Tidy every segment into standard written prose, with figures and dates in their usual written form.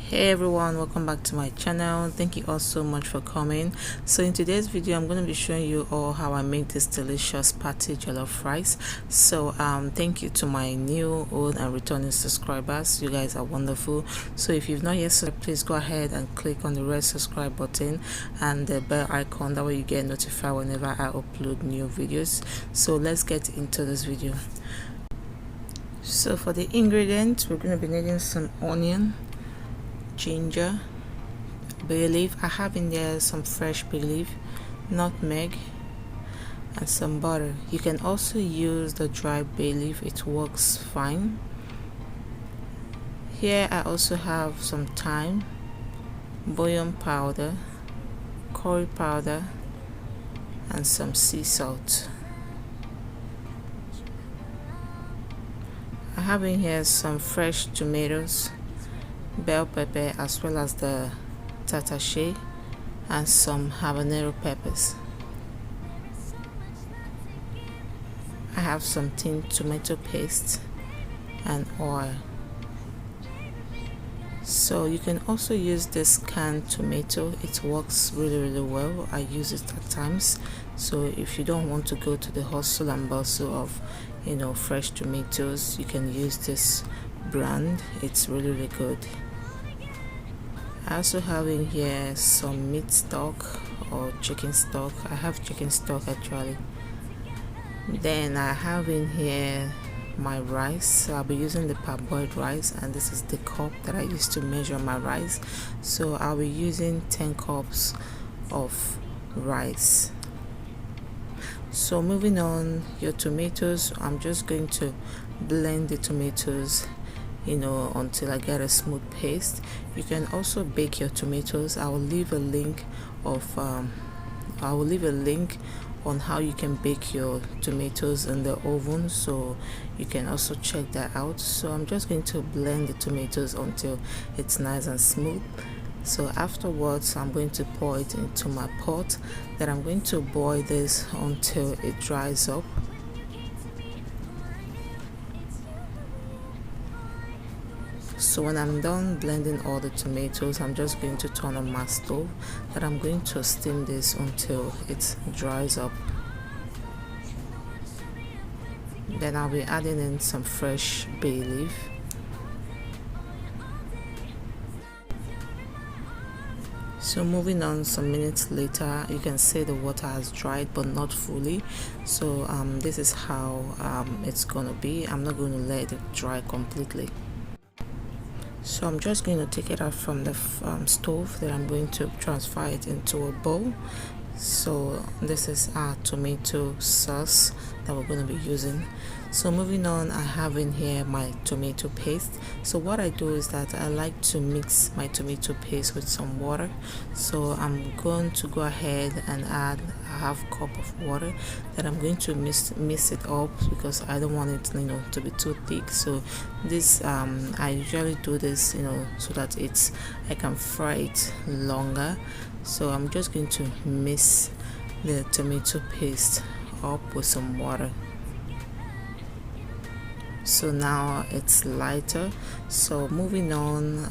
Hey everyone, welcome back to my channel. Thank you all so much for coming. So in today's video I'm going to be showing you all how I make this delicious party jollof rice. So thank you to my new, old and returning subscribers. You guys are wonderful. So if you've not yet subscribed, please go ahead and click on the red subscribe button and the bell icon, that way you get notified whenever I upload new videos. So let's get into this video. So for the ingredients, we're going to be needing some onion, ginger, bay leaf. I have in there some fresh bay leaf, nutmeg, and some butter. You can also use the dry bay leaf, it works fine. Here I also have some thyme, bouillon powder, curry powder, and some sea salt. I have in here some fresh tomatoes, bell pepper, as well as the tatashe, and some habanero peppers. I have some tinned tomato paste and oil. So you can also use this canned tomato, it works really well. I use it at times. So if you don't want to go to the hustle and bustle of fresh tomatoes, you can use this brand. It's really good. I also have in here some meat stock or chicken stock. I have chicken stock actually. Then I have in here my rice. So I'll be using the parboiled rice, and this is the cup that I use to measure my rice. So I'll be using 10 cups of rice. So moving on, your tomatoes, I'm just going to blend the tomatoes until I get a smooth paste. You can also bake your tomatoes. I will leave a link on how you can bake your tomatoes in the oven, so you can also check that out. So I'm just going to blend the tomatoes until it's nice and smooth. So afterwards I'm going to pour it into my pot. Then I'm going to boil this until it dries up. So when I'm done blending all the tomatoes, I'm just going to turn on my stove. That I'm going to steam this until it dries up. Then I'll be adding in some fresh bay leaf. So moving on, some minutes later, you can see the water has dried but not fully. So this is how it's gonna be. I'm not going to let it dry completely. So I'm just going to take it out from the stove. Then I'm going to transfer it into a bowl. So this is our tomato sauce that we're going to be using. So moving on, I have in here my tomato paste. So what I do is that I like to mix my tomato paste with some water. So I'm going to go ahead and add a half cup of water. Then I'm going to mix it up because I don't want it to be too thick. So this I usually do this so that I can fry it longer. So I'm just going to mix the tomato paste up with some water. So now it's lighter. So moving on,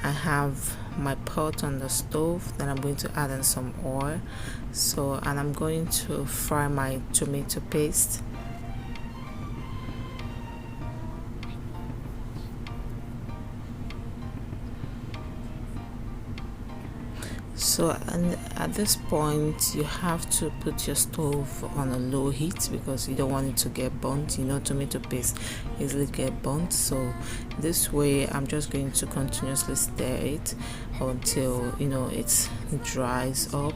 I have my pot on the stove. Then I'm going to add in some oil. And I'm going to fry my tomato paste. So and at this point you have to put your stove on a low heat because you don't want it to get burnt. Tomato paste easily get burnt. So this way I'm just going to continuously stir it until it dries up.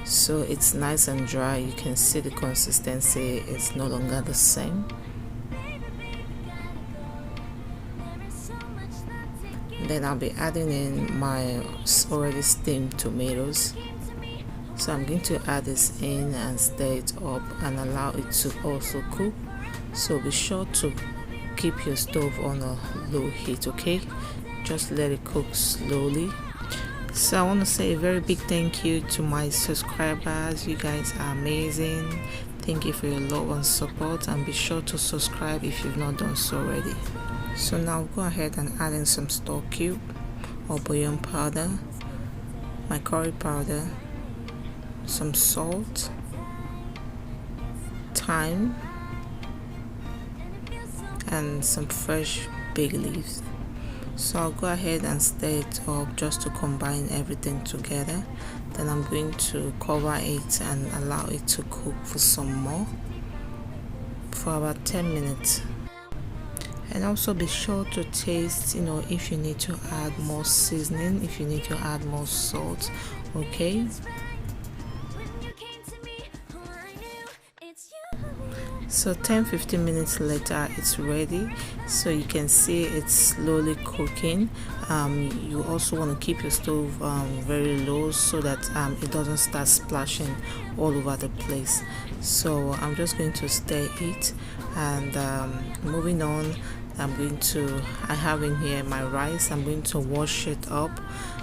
So it's nice and dry. You can see the consistency is no longer the same. Then I'll be adding in my already steamed tomatoes. So I'm going to add this in and stir it up and allow it to also cook. So be sure to keep your stove on a low heat, okay? Just let it cook slowly. So I want to say a very big thank you to my subscribers. You guys are amazing. Thank you for your love and support, and be sure to subscribe if you've not done so already. So now go ahead and add in some stock cube or bouillon powder, my curry powder, some salt, thyme, and some fresh bay leaves. So I'll go ahead and stir it up just to combine everything together. Then I'm going to cover it and allow it to cook for some more, for about 10 minutes. And also be sure to taste, if you need to add more seasoning, if you need to add more salt, okay? So 10-15 minutes later, it's ready. So you can see it's slowly cooking. You also want to keep your stove very low so that it doesn't start splashing all over the place. So I'm just going to stir it, and moving on, I have in here my rice. I'm going to wash it up,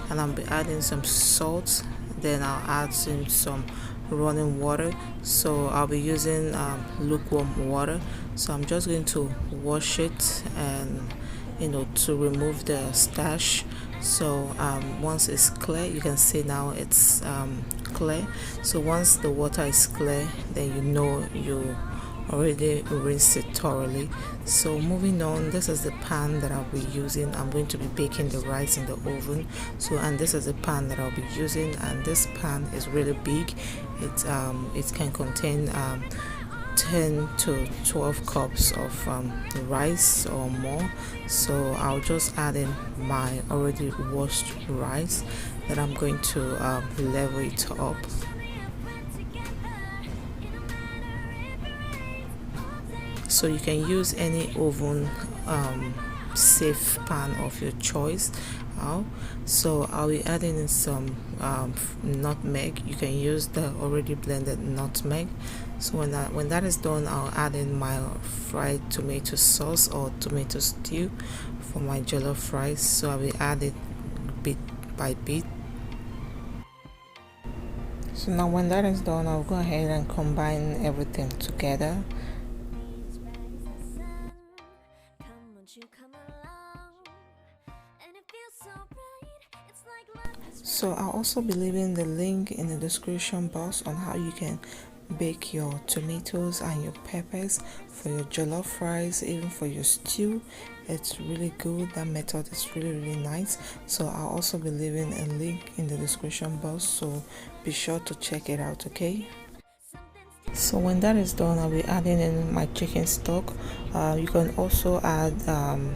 and I'll be adding some salt. Then I'll add some running water. So I'll be using lukewarm water. So I'm just going to wash it, and to remove the starch. So once it's clear, you can see now it's clear. So once the water is clear, then you already rinse it thoroughly. So moving on, this is the pan that I'll be using. I'm going to be baking the rice in the oven. And this is the pan that I'll be using, and this pan is really big. It can contain 10 to 12 cups of rice or more. So I'll just add in my already washed rice, that I'm going to level it up. So you can use any oven safe pan of your choice. So I'll be adding in some nutmeg. You can use the already blended nutmeg. So when that is done, I'll add in my fried tomato sauce or tomato stew for my jollof rice. So I will add it bit by bit. So now when that is done, I'll go ahead and combine everything together. So I'll also be leaving the link in the description box on how you can bake your tomatoes and your peppers for your jollof rice, even for your stew. It's really good. That method is really nice. So I'll also be leaving a link in the description box, so be sure to check it out, okay? So when that is done, I'll be adding in my chicken stock. You can also add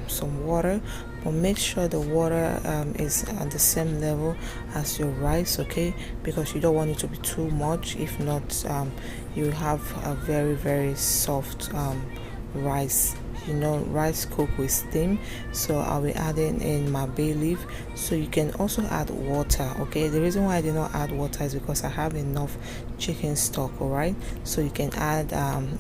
some water, but make sure the water is at the same level as your rice, okay? Because you don't want it to be too much. If not, you have a very soft rice. Rice cooked with steam. So I'll be adding in my bay leaf. So you can also add water, okay? The reason why I did not add water is because I have enough chicken stock, all right? So you can add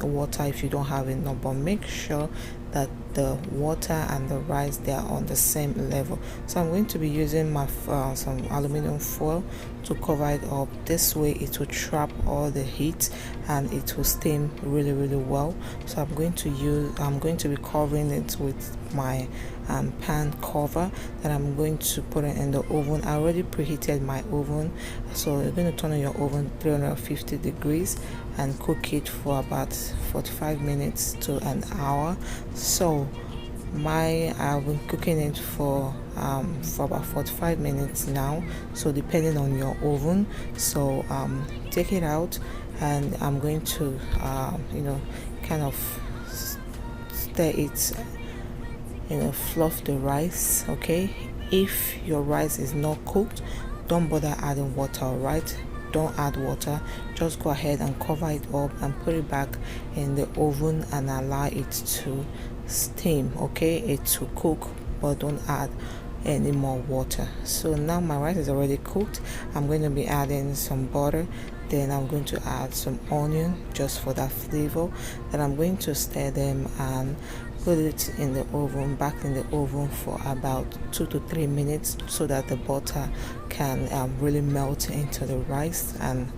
water if you don't have enough, but make sure that the water and the rice, they are on the same level. So I'm going to be using my some aluminum foil to cover it up. This way it will trap all the heat and it will steam really well. So I'm going to be covering it with my pan cover that I'm going to put it in the oven. I already preheated my oven, so you're going to turn on your oven 350 degrees and cook it for about 45 minutes to an hour. So I've been cooking it for about 45 minutes now, so depending on your oven. So take it out, and I'm going to kind of stir it, fluff the rice, okay? If your rice is not cooked, don't bother adding water, right? Don't add water, just go ahead and cover it up and put it back in the oven and allow it to steam, okay? It will cook, but don't add any more water. So now my rice is already cooked. I'm going to be adding some butter, then I'm going to add some onion just for that flavor. Then I'm going to stir them and put it in the oven, back in the oven for about 2 to 3 minutes so that the butter can really melt into the rice, and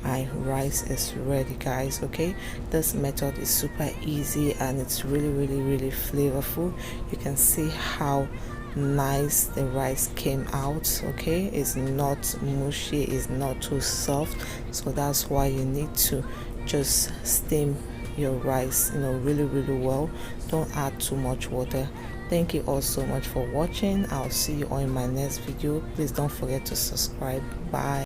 my rice is ready, guys. Okay, this method is super easy and it's really flavorful. You can see how nice the rice came out. Okay, it's not mushy, it's not too soft, so that's why you need to just steam your rice, really well. Don't add too much water. Thank you all so much for watching. I'll see you all in my next video. Please don't forget to subscribe. Bye.